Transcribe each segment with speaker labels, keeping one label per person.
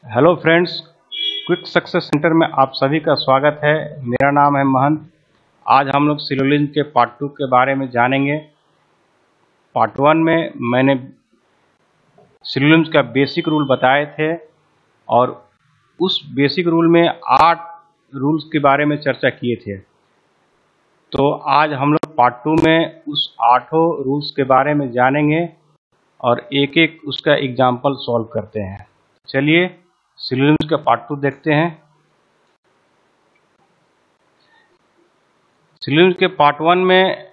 Speaker 1: Hello friends, quick success centre में आप सभी का स्वागत है। मेरा नाम है महंत। आज हम लोग सिलोजिज्म के पार्ट 2 के बारे में जानेंगे। पार्ट 1 में मैंने सिलोजिज्म का बेसिक रूल बताए थे और उस बेसिक रूल में 8 रूल्स के बारे में चर्चा किए थे। तो आज हम लोग पार्ट 2 में उस 8 रूल्स के बारे में जानेंगे और एक एक उसका एग्जाम्पल सॉल्व करते हैं। चलिए सिलोजिज्म का पार्ट 2 देखते हैं। सिलोजिज्म के पार्ट 1 में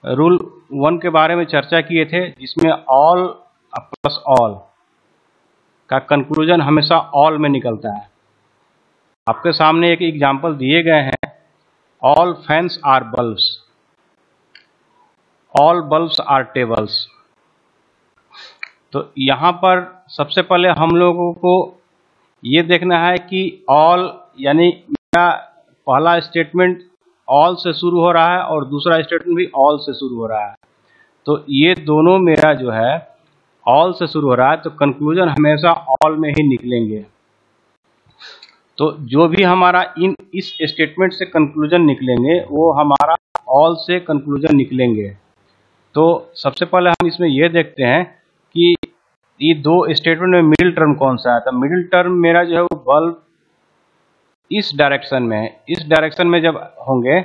Speaker 1: रूल 1 के बारे में चर्चा किए थे, जिसमें ऑल प्लस ऑल का कंक्लूजन हमेशा ऑल में निकलता है। आपके सामने एक एग्जाम्पल दिए गए हैं, all fans are bulbs, all bulbs are tables. तो यहाँ पर सबसे पहले हम लोगों को ये देखना है कि ऑल यानी मेरा पहला स्टेटमेंट ऑल से शुरू हो रहा है और दूसरा स्टेटमेंट भी ऑल से शुरू हो रहा है। तो ये दोनों मेरा जो है ऑल से शुरू हो रहा है, तो कंक्लूजन हमेशा ऑल में ही निकलेंगे। तो जो भी हमारा इस स्टेटमेंट से कंक्लूजन निकलेंगे वो हमारा ऑल से कंक्लूजन निकलेंगे। तो सबसे पहले हम इसमें ये देखते हैं कि ये दो स्टेटमेंट में मिडिल टर्म कौन सा है। तो मिडिल टर्म मेरा जो है वो बल्ब इस डायरेक्शन में है। इस डायरेक्शन में जब होंगे,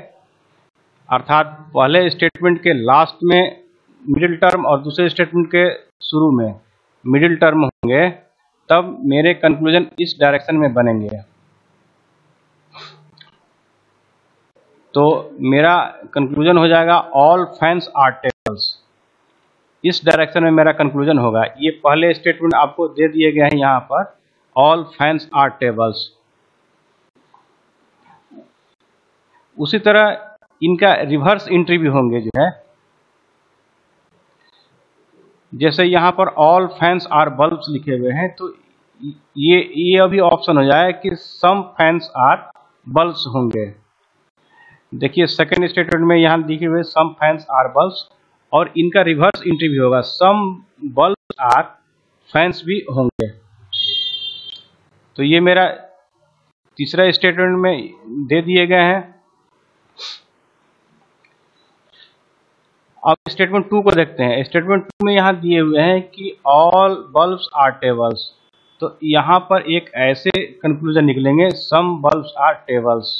Speaker 1: अर्थात पहले स्टेटमेंट के लास्ट में मिडिल टर्म और दूसरे स्टेटमेंट के शुरू में मिडिल टर्म होंगे, तब मेरे कंक्लूजन इस डायरेक्शन में बनेंगे। तो मेरा कंक्लूजन हो जाएगा ऑल फैंस आर टेबल्स। इस डायरेक्शन में मेरा कंक्लूजन होगा। ये पहले स्टेटमेंट आपको दे दिए गए हैं यहाँ पर, ऑल फैंस आर टेबल्स। उसी तरह इनका रिवर्स एंट्री भी होंगे जो है, जैसे यहाँ पर ऑल फैंस आर बल्ब्स लिखे हुए हैं, तो ये अभी ऑप्शन हो जाए कि सम फैंस आर बल्ब्स होंगे। देखिए सेकंड स्टेटमेंट में यहाँ लिखे हुए सम फैंस आर बल्ब्स, और इनका रिवर्स एंट्री भी होगा, सम बल्ब्स आर फैंस भी होंगे। तो ये मेरा तीसरा स्टेटमेंट में दे दिए गए हैं। अब स्टेटमेंट 2 को देखते हैं। स्टेटमेंट 2 में यहाँ दिए हुए हैं कि ऑल बल्ब्स आर टेबल्स। तो यहाँ पर एक ऐसे कंक्लूजन निकलेंगे, some bulbs are tables,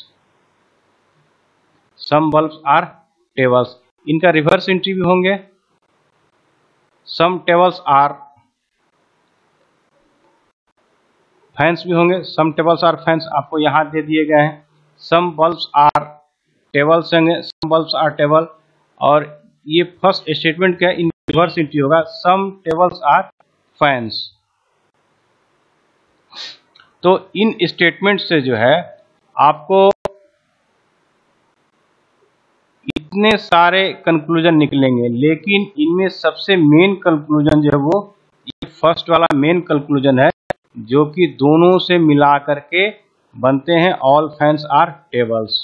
Speaker 1: some bulbs are tables. इनका रिवर्स एंट्री भी होंगे, सम टेबल्स आर फैंस भी होंगे, सम टेबल्स आर फैंस आपको यहाँ दे दिए गए हैं। सम बल्ब्स आर टेबल्स होंगे, सम बल्ब्स आर टेबल। और ये फर्स्ट स्टेटमेंट का इन रिवर्स एंट्री होगा, सम टेबल्स आर फैंस। तो इन स्टेटमेंट से जो है आपको इतने सारे कंक्लूजन निकलेंगे, लेकिन इनमें सबसे मेन कंक्लूजन जो है वो ये फर्स्ट वाला मेन कंक्लूजन है, जो कि दोनों से मिला करके बनते हैं all fans are tables.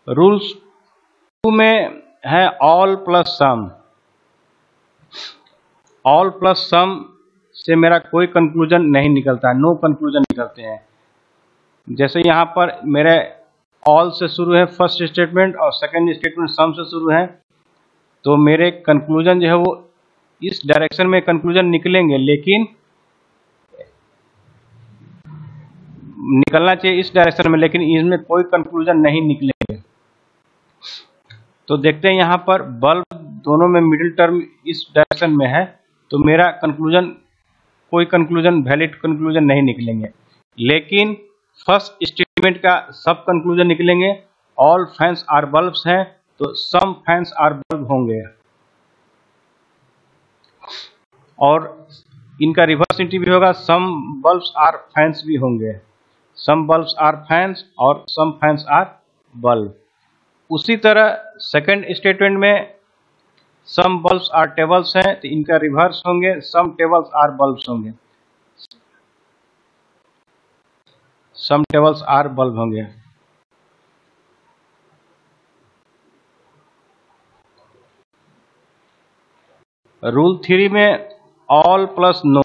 Speaker 1: Rules 2 में है all plus some. All plus some से मेरा कोई कंक्लूजन नहीं निकलता, नो कंक्लूजन निकलते हैं। जैसे यहाँ पर मेरे ऑल से शुरू है फर्स्ट स्टेटमेंट और सेकंड स्टेटमेंट सम से शुरू है, तो मेरे कंक्लूजन जो है वो इस डायरेक्शन में कंक्लूजन निकलेंगे, लेकिन निकलना चाहिए इस डायरेक्शन में, लेकिन इसमें कोई कंक्लूजन नहीं निकलेंगे। तो देखते हैं यहाँ पर बल्ब दोनों में मिडिल टर्म इस डायरेक्शन में है, तो मेरा कंक्लूजन कोई कंक्लूजन वैलिड कंक्लूजन नहीं निकलेंगे, लेकिन फर्स्ट स्टेटमेंट का सब कंक्लूजन निकलेंगे। ऑल फैंस आर बल्ब्स हैं, तो सम फैंस आर बल्ब होंगे, और इनका रिवर्स एंट्री भी होगा, सम बल्ब्स आर फैंस भी होंगे, सम बल्ब्स आर फैंस और सम फैंस आर बल्ब। उसी तरह सेकंड स्टेटमेंट में सम बल्ब्स आर टेबल्स हैं, तो इनका रिवर्स होंगे, सम टेबल्स आर बल्ब्स होंगे, सम टेबल्स आर बल्ब होंगे। रूल 3 में ऑल प्लस नो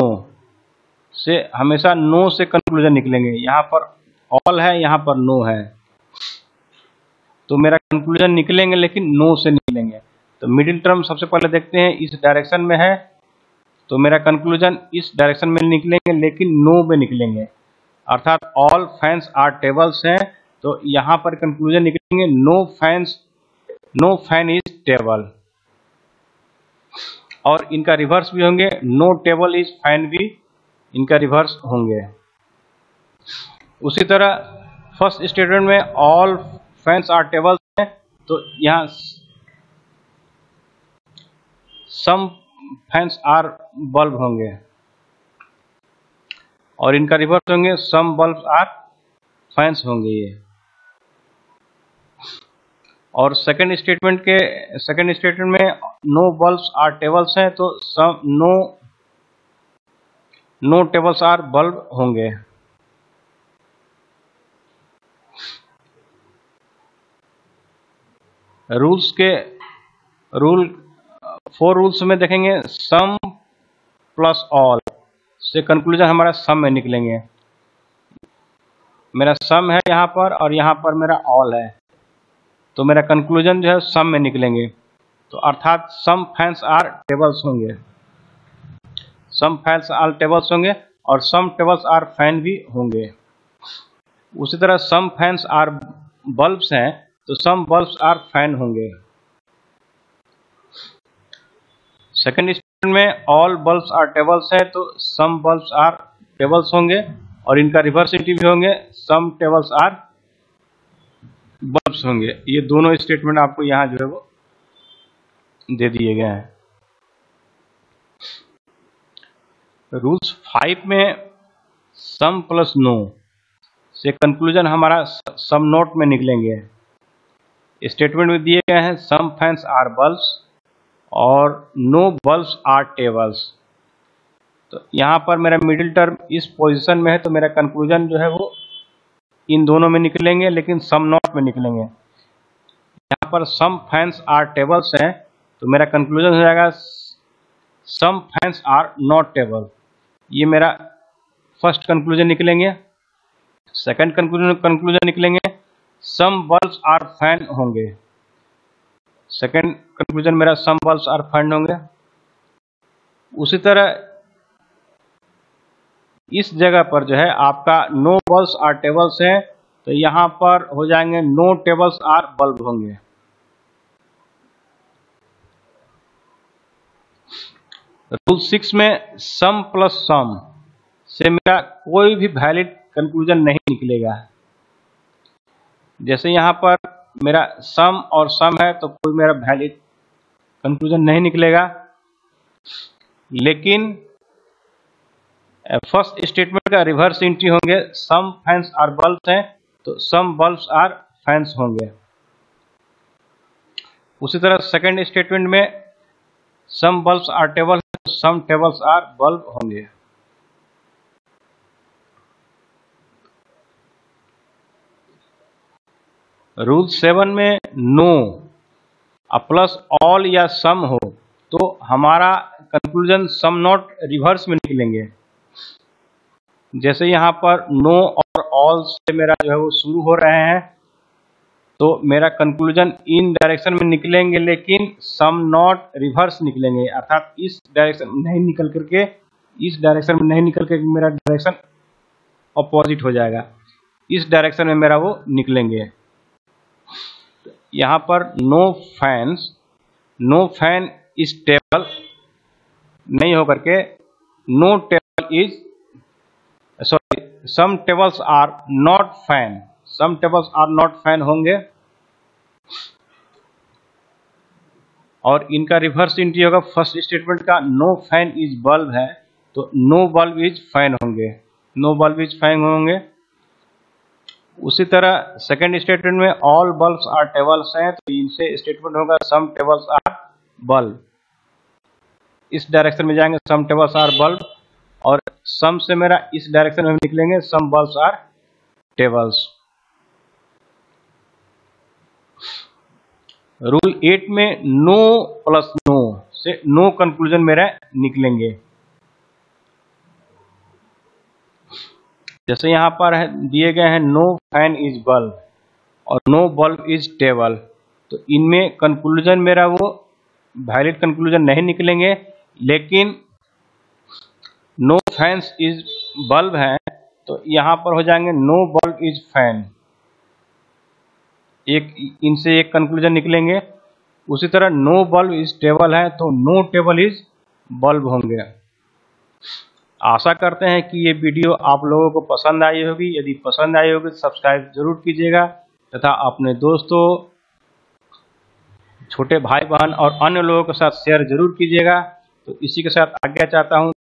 Speaker 1: से हमेशा नो से कंक्लूजन निकलेंगे। यहाँ पर ऑल है, यहाँ पर नो है, तो मेरा कंक्लूजन निकलेंगे लेकिन नो से निकलेंगे। तो मिडिल टर्म सबसे पहले देखते हैं, इस डायरेक्शन में है तो मेरा कंक्लूजन इस डायरेक्शन में निकलेंगे लेकिन नो में निकलेंगे, अर्थात ऑल फैंस आर टेबल्स हैं तो यहाँ पर कंक्लूजन निकलेंगे नो फैन इज टेबल, और इनका रिवर्स भी होंगे, नो टेबल इज फैन भी इनका रिवर्स होंगे। उसी तरह फर्स्ट स्टेटमेंट में ऑल फैंस आर टेबल्स हैं तो यहाँ सम फैंस आर बल्ब होंगे और इनका रिवर्स होंगे, सम बल्ब आर फैंस होंगे ये। और सेकंड स्टेटमेंट में नो बल्ब्स आर टेबल्स हैं तो सम नो टेबल्स आर बल्ब होंगे। रूल 4 रूल्स में देखेंगे, सम प्लस ऑल से कंक्लूजन हमारा सम में निकलेंगे। मेरा सम है यहाँ पर और यहाँ पर मेरा ऑल है तो मेरा कंक्लूजन जो है सम में निकलेंगे, तो अर्थात सम फैंस आर टेबल्स होंगे, सम फैंस आर टेबल्स होंगे और सम टेबल्स आर फैन भी होंगे। उसी तरह सम फैंस आर बल्ब्स हैं तो सम बल्ब्स आर फैन होंगे। सेकंड स्टेटमेंट में ऑल बल्ब्स आर टेबल्स है तो सम बल्ब्स आर टेबल्स होंगे और इनका रिवर्सिटी भी होंगे, सम टेबल्स आर बल्ब्स होंगे। ये दोनों स्टेटमेंट आपको यहाँ जो है वो दे दिए गए हैं। रूल्स 5 में सम प्लस नो से कंक्लूजन हमारा सम नोट में निकलेंगे। स्टेटमेंट में दिए गए हैं, सम फैंस आर बल्ब्स और नो बल्ब्स आर टेबल्स। तो यहाँ पर मेरा मिडिल टर्म इस पोजीशन में है तो मेरा कंक्लूजन जो है वो इन दोनों में निकलेंगे लेकिन सम नॉट में निकलेंगे। यहाँ पर सम फैंस आर टेबल्स हैं तो मेरा कंक्लूजन हो जाएगा सम फैंस आर नॉट टेबल। ये मेरा फर्स्ट कंक्लूजन निकलेंगे। सेकंड कंक्लूजन निकलेंगे, सम बल्ब्स आर फैन होंगे। सेकंड कंक्लूजन मेरा सम बल्ब्स आर फैन होंगे। उसी तरह इस जगह पर जो है आपका नो बल्ब्स आर टेबल्स है तो यहाँ पर हो जाएंगे नो टेबल्स आर बल्ब होंगे। रूल 6 में सम प्लस सम से मेरा कोई भी वैलिड कंक्लूजन नहीं निकलेगा। जैसे यहाँ पर मेरा सम और सम है तो कोई मेरा वैलिड कंक्लूजन नहीं निकलेगा, लेकिन फर्स्ट स्टेटमेंट का रिवर्स एंट्री होंगे, सम फैंस आर बल्ब्स हैं तो सम बल्ब्स आर फैंस होंगे। उसी तरह सेकंड स्टेटमेंट में सम बल्ब्स आर टेबल है तो सम टेबल्स आर बल्ब होंगे। रूल 7 में नो प्लस ऑल या सम हो तो हमारा कंक्लूजन सम नॉट रिवर्स में निकलेंगे। जैसे यहाँ पर नो और ऑल से मेरा जो है वो शुरू हो रहे हैं तो मेरा कंक्लूजन इन डायरेक्शन में निकलेंगे लेकिन सम नॉट रिवर्स निकलेंगे, अर्थात इस डायरेक्शन में नहीं निकल करके इस डायरेक्शन में नहीं निकल के मेरा डायरेक्शन अपोजिट हो जाएगा, इस डायरेक्शन में मेरा वो निकलेंगे। यहाँ पर नो फैन इज टेबल नहीं होकर के no table is some tables are not fan, some tables are not fan होंगे और इनका रिवर्स एंट्री होगा फर्स्ट स्टेटमेंट का, नो फैन इज बल्ब है तो नो बल्ब इज फैन होंगे, नो बल्ब इज फैन होंगे। उसी तरह सेकंड स्टेटमेंट में ऑल बल्ब्स आर टेबल्स हैं तो इनसे स्टेटमेंट होगा सम टेबल्स आर बल्ब, इस डायरेक्शन में जाएंगे सम टेबल्स आर बल्ब, और सम से मेरा इस डायरेक्शन में निकलेंगे some bulbs are tables. Rule 8 में नो प्लस नो से नो कंक्लूजन मेरा निकलेंगे। जैसे यहाँ पर दिए गए हैं नो फैन इज बल्ब और नो बल्ब इज टेबल, तो इनमें कंक्लूजन मेरा वो वैलिड कंक्लूजन नहीं निकलेंगे, लेकिन नो फैंस इज बल्ब है तो यहाँ पर हो जाएंगे नो बल्ब इज फैन, इनसे एक कंक्लूजन निकलेंगे। उसी तरह नो बल्ब इज टेबल है तो नो टेबल इज बल्ब होंगे। आशा करते हैं कि ये वीडियो आप लोगों को पसंद आई होगी। यदि पसंद आई होगी तो सब्सक्राइब जरूर कीजिएगा तथा अपने दोस्तों, छोटे भाई बहन और अन्य लोगों के साथ शेयर जरूर कीजिएगा। तो इसी के साथ आज्ञा चाहता हूँ।